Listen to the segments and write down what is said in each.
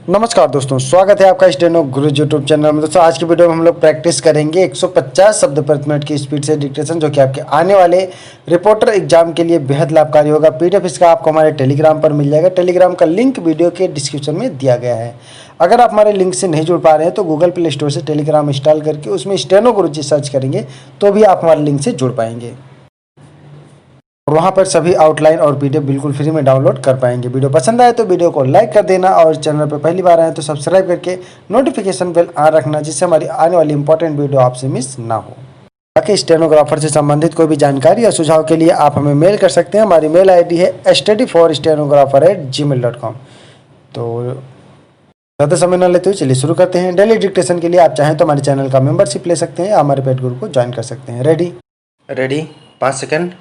नमस्कार दोस्तों, स्वागत है आपका स्टेनो गुरु यूट्यूब चैनल में। दोस्तों आज की वीडियो में हम लोग प्रैक्टिस करेंगे 150 शब्द प्रति मिनट की स्पीड से डिक्टेशन, जो कि आपके आने वाले रिपोर्टर एग्जाम के लिए बेहद लाभकारी होगा। पीडीएफ इसका आपको हमारे टेलीग्राम पर मिल जाएगा। टेलीग्राम का लिंक वीडियो के डिस्क्रिप्शन में दिया गया है। अगर आप हमारे लिंक से नहीं जुड़ पा रहे हैं तो गूगल प्ले स्टोर से टेलीग्राम इंस्टॉल करके उसमें स्टेनो गुरुजी सर्च करेंगे तो भी आप हमारे लिंक से जुड़ पाएंगे और वहाँ पर सभी आउटलाइन और पीडीएफ बिल्कुल फ्री में डाउनलोड कर पाएंगे। वीडियो पसंद आए तो वीडियो को लाइक कर देना और चैनल पर पहली बार आए तो सब्सक्राइब करके नोटिफिकेशन बेल ऑन रखना, जिससे हमारी आने वाली इंपॉर्टेंट वीडियो आपसे मिस ना हो। बाकी स्टेनोग्राफर से संबंधित कोई भी जानकारी या सुझाव के लिए आप हमें मेल कर सकते हैं। हमारी मेल आईडी है study4stenographer@gmail.com। तो ज़्यादा समय न लेते हुए चलिए शुरू करते हैं। डेली डिक्टेशन के लिए आप चाहें तो हमारे चैनल का मेंबरशिप ले सकते हैं या हमारे पेड ग्रुप को ज्वाइन कर सकते हैं। Ready 5 second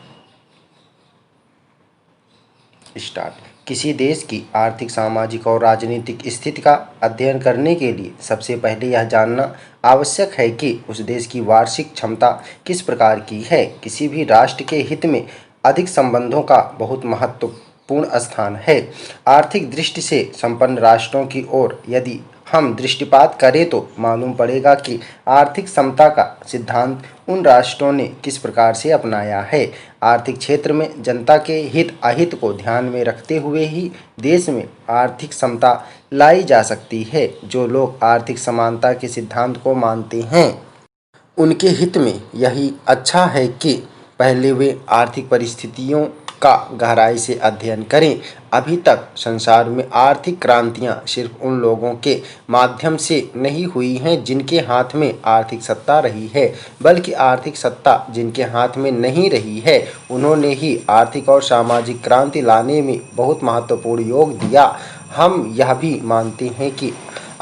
start. किसी देश की आर्थिक, सामाजिक और राजनीतिक स्थिति का अध्ययन करने के लिए सबसे पहले यह जानना आवश्यक है कि उस देश की वार्षिक क्षमता किस प्रकार की है। किसी भी राष्ट्र के हित में अधिक संबंधों का बहुत महत्वपूर्ण स्थान है। आर्थिक दृष्टि से संपन्न राष्ट्रों की ओर यदि हम दृष्टिपात करें तो मालूम पड़ेगा कि आर्थिक समता का सिद्धांत उन राष्ट्रों ने किस प्रकार से अपनाया है। आर्थिक क्षेत्र में जनता के हित अहित को ध्यान में रखते हुए ही देश में आर्थिक समता लाई जा सकती है। जो लोग आर्थिक समानता के सिद्धांत को मानते हैं उनके हित में यही अच्छा है कि पहले वे आर्थिक परिस्थितियों का गहराई से अध्ययन करें। अभी तक संसार में आर्थिक क्रांतियां सिर्फ उन लोगों के माध्यम से नहीं हुई हैं जिनके हाथ में आर्थिक सत्ता रही है, बल्कि आर्थिक सत्ता जिनके हाथ में नहीं रही है उन्होंने ही आर्थिक और सामाजिक क्रांति लाने में बहुत महत्वपूर्ण योग दिया। हम यह भी मानते हैं कि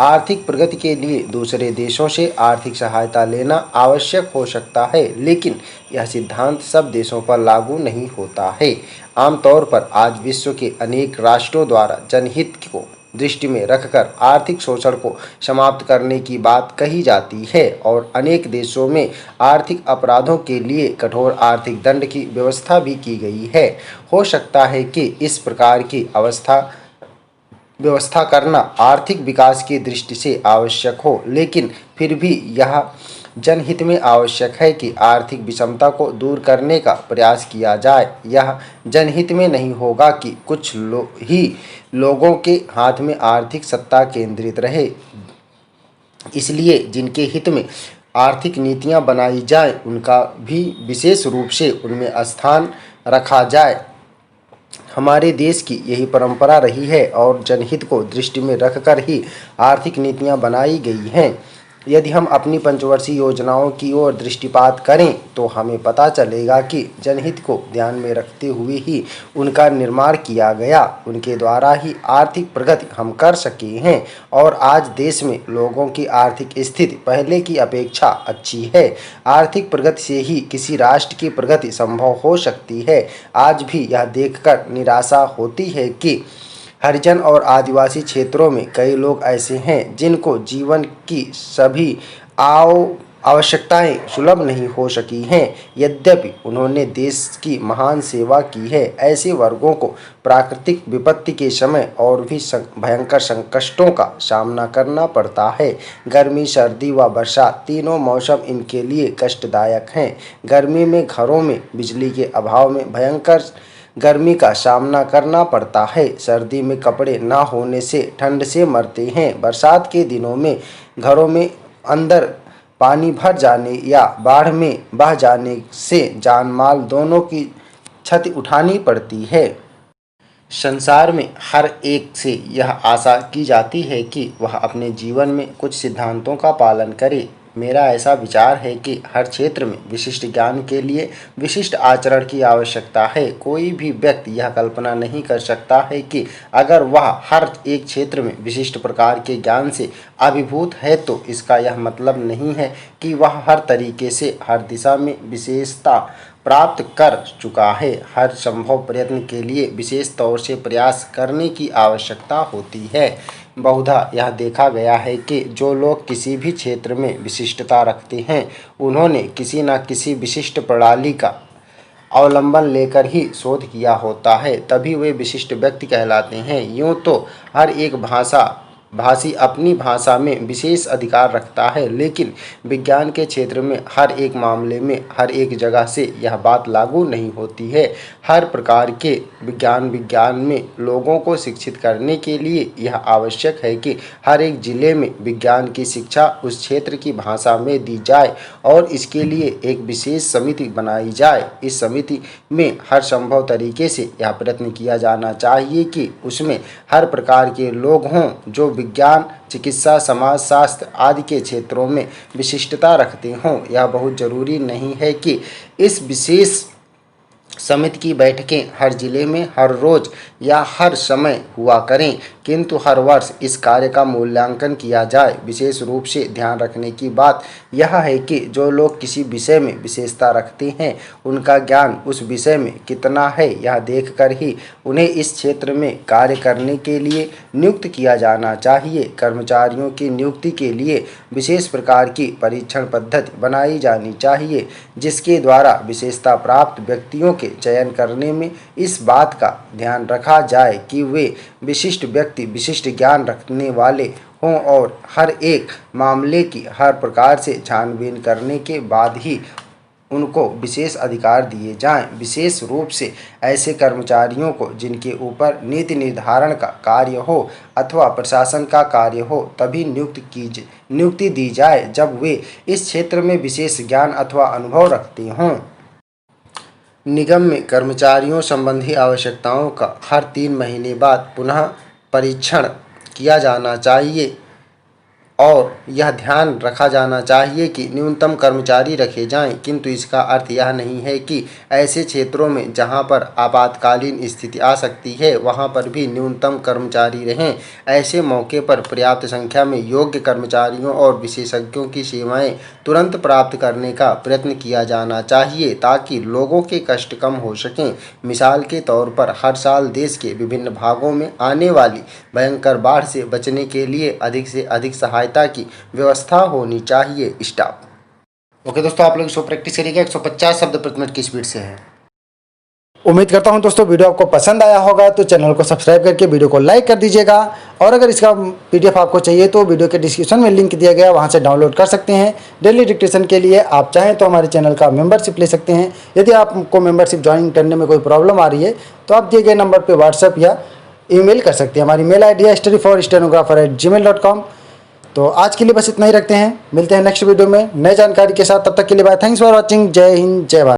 आर्थिक प्रगति के लिए दूसरे देशों से आर्थिक सहायता लेना आवश्यक हो सकता है, लेकिन यह सिद्धांत सब देशों पर लागू नहीं होता है। आमतौर पर आज विश्व के अनेक राष्ट्रों द्वारा जनहित को दृष्टि में रखकर आर्थिक शोषण को समाप्त करने की बात कही जाती है और अनेक देशों में आर्थिक अपराधों के लिए कठोर आर्थिक दंड की व्यवस्था भी की गई है। हो सकता है कि इस प्रकार की व्यवस्था करना आर्थिक विकास की दृष्टि से आवश्यक हो, लेकिन फिर भी यह जनहित में आवश्यक है कि आर्थिक विषमता को दूर करने का प्रयास किया जाए। यह जनहित में नहीं होगा कि कुछ लोगों के हाथ में आर्थिक सत्ता केंद्रित रहे। इसलिए जिनके हित में आर्थिक नीतियां बनाई जाए उनका भी विशेष रूप से उनमें स्थान रखा जाए। हमारे देश की यही परंपरा रही है और जनहित को दृष्टि में रखकर ही आर्थिक नीतियां बनाई गई हैं। यदि हम अपनी पंचवर्षीय योजनाओं की ओर दृष्टिपात करें तो हमें पता चलेगा कि जनहित को ध्यान में रखते हुए ही उनका निर्माण किया गया। उनके द्वारा ही आर्थिक प्रगति हम कर सके हैं और आज देश में लोगों की आर्थिक स्थिति पहले की अपेक्षा अच्छी है। आर्थिक प्रगति से ही किसी राष्ट्र की प्रगति संभव हो सकती है। आज भी यह देखकर निराशा होती है कि हरिजन और आदिवासी क्षेत्रों में कई लोग ऐसे हैं जिनको जीवन की सभी आवश्यकताएं सुलभ नहीं हो सकी हैं, यद्यपि उन्होंने देश की महान सेवा की है। ऐसे वर्गों को प्राकृतिक विपत्ति के समय और भी भयंकर संकटों का सामना करना पड़ता है। गर्मी, सर्दी व वर्षा तीनों मौसम इनके लिए कष्टदायक हैं। गर्मी में घरों में बिजली के अभाव में भयंकर गर्मी का सामना करना पड़ता है। सर्दी में कपड़े ना होने से ठंड से मरते हैं। बरसात के दिनों में घरों में अंदर पानी भर जाने या बाढ़ में बह जाने से जान माल दोनों की क्षति उठानी पड़ती है। संसार में हर एक से यह आशा की जाती है कि वह अपने जीवन में कुछ सिद्धांतों का पालन करे। मेरा ऐसा विचार है कि हर क्षेत्र में विशिष्ट ज्ञान के लिए विशिष्ट आचरण की आवश्यकता है। कोई भी व्यक्ति यह कल्पना नहीं कर सकता है कि अगर वह हर एक क्षेत्र में विशिष्ट प्रकार के ज्ञान से अभिभूत है तो इसका यह मतलब नहीं है कि वह हर तरीके से हर दिशा में विशेषता प्राप्त कर चुका है। हर संभव प्रयत्न के लिए विशेष तौर से प्रयास करने की आवश्यकता होती है। बहुधा यह देखा गया है कि जो लोग किसी भी क्षेत्र में विशिष्टता रखते हैं उन्होंने किसी न किसी विशिष्ट प्रणाली का अवलंबन लेकर ही शोध किया होता है, तभी वे विशिष्ट व्यक्ति कहलाते हैं। यूँ तो हर एक भाषा भाषी अपनी भाषा में विशेष अधिकार रखता है, लेकिन विज्ञान के क्षेत्र में हर एक मामले में हर एक जगह से यह बात लागू नहीं होती है। हर प्रकार के विज्ञान में लोगों को शिक्षित करने के लिए यह आवश्यक है कि हर एक जिले में विज्ञान की शिक्षा उस क्षेत्र की भाषा में दी जाए और इसके लिए एक विशेष समिति बनाई जाए। इस समिति में हर संभव तरीके से यह प्रयत्न किया जाना चाहिए कि उसमें हर प्रकार के लोग हों जो विज्ञान, चिकित्सा, समाजशास्त्र आदि के क्षेत्रों में विशिष्टता रखते हों। यह बहुत जरूरी नहीं है कि इस विशेष समिति की बैठकें हर जिले में हर रोज या हर समय हुआ करें, किंतु हर वर्ष इस कार्य का मूल्यांकन किया जाए। विशेष रूप से ध्यान रखने की बात यह है कि जो लोग किसी विषय में विशेषता रखते हैं उनका ज्ञान उस विषय में कितना है यह देखकर ही उन्हें इस क्षेत्र में कार्य करने के लिए नियुक्त किया जाना चाहिए। कर्मचारियों की नियुक्ति के लिए विशेष प्रकार की परीक्षण पद्धति बनाई जानी चाहिए, जिसके द्वारा विशेषता प्राप्त व्यक्तियों के चयन करने में इस बात का ध्यान रखा जाए कि वे विशिष्ट व्यक्ति विशिष्ट ज्ञान रखने वाले हों और हर एक मामले की हर प्रकार से छानबीन करने के बाद ही उनको विशेष अधिकार दिए जाएं। विशेष रूप से ऐसे कर्मचारियों को जिनके ऊपर नीति निर्धारण का कार्य हो अथवा प्रशासन का कार्य हो तभी नियुक्ति दी जाए जब वे इस क्षेत्र में विशेष ज्ञान अथवा अनुभव रखते हों। निगम में कर्मचारियों संबंधी आवश्यकताओं का हर 3 महीने बाद पुनः परीक्षण किया जाना चाहिए और यह ध्यान रखा जाना चाहिए कि न्यूनतम कर्मचारी रखे जाएं, किंतु इसका अर्थ यह नहीं है कि ऐसे क्षेत्रों में जहां पर आपातकालीन स्थिति आ सकती है वहां पर भी न्यूनतम कर्मचारी रहें। ऐसे मौके पर पर्याप्त संख्या में योग्य कर्मचारियों और विशेषज्ञों की सेवाएं तुरंत प्राप्त करने का प्रयत्न किया जाना चाहिए ताकि लोगों के कष्ट कम हो सकें। मिसाल के तौर पर हर साल देश के विभिन्न भागों में आने वाली भयंकर बाढ़ से बचने के लिए अधिक से अधिक सहायता की व्यवस्था होनी चाहिए। स्टॉप। ओके दोस्तों, आप लोग इसको प्रैक्टिस करिएगा। 150 शब्द प्रति मिनट की स्पीड से है। उम्मीद करता हूं दोस्तों वीडियो आपको पसंद आया होगा, तो चैनल को सब्सक्राइब करके वीडियो को लाइक कर दीजिएगा और अगर इसका पीडीएफ आपको चाहिए तो वीडियो के डिस्क्रिप्शन में लिंक दिया गया, वहां से डाउनलोड कर सकते हैं। डेली डिक्टेशन के लिए आप चाहें तो हमारे चैनल का मेंबरशिप ले सकते हैं। यदि आपको मेंबरशिप ज्वाइन करने में कोई प्रॉब्लम आ रही है तो आप दिए गए नंबर पर व्हाट्सएप या ईमेल कर सकते हैं। हमारी मेल ID है study4stenographer@gmail.com। तो आज के लिए बस इतना ही रखते हैं। मिलते हैं नेक्स्ट वीडियो में नई जानकारी के साथ। तब तक के लिए बाय। Thanks for watching. जय हिंद, जय भारत।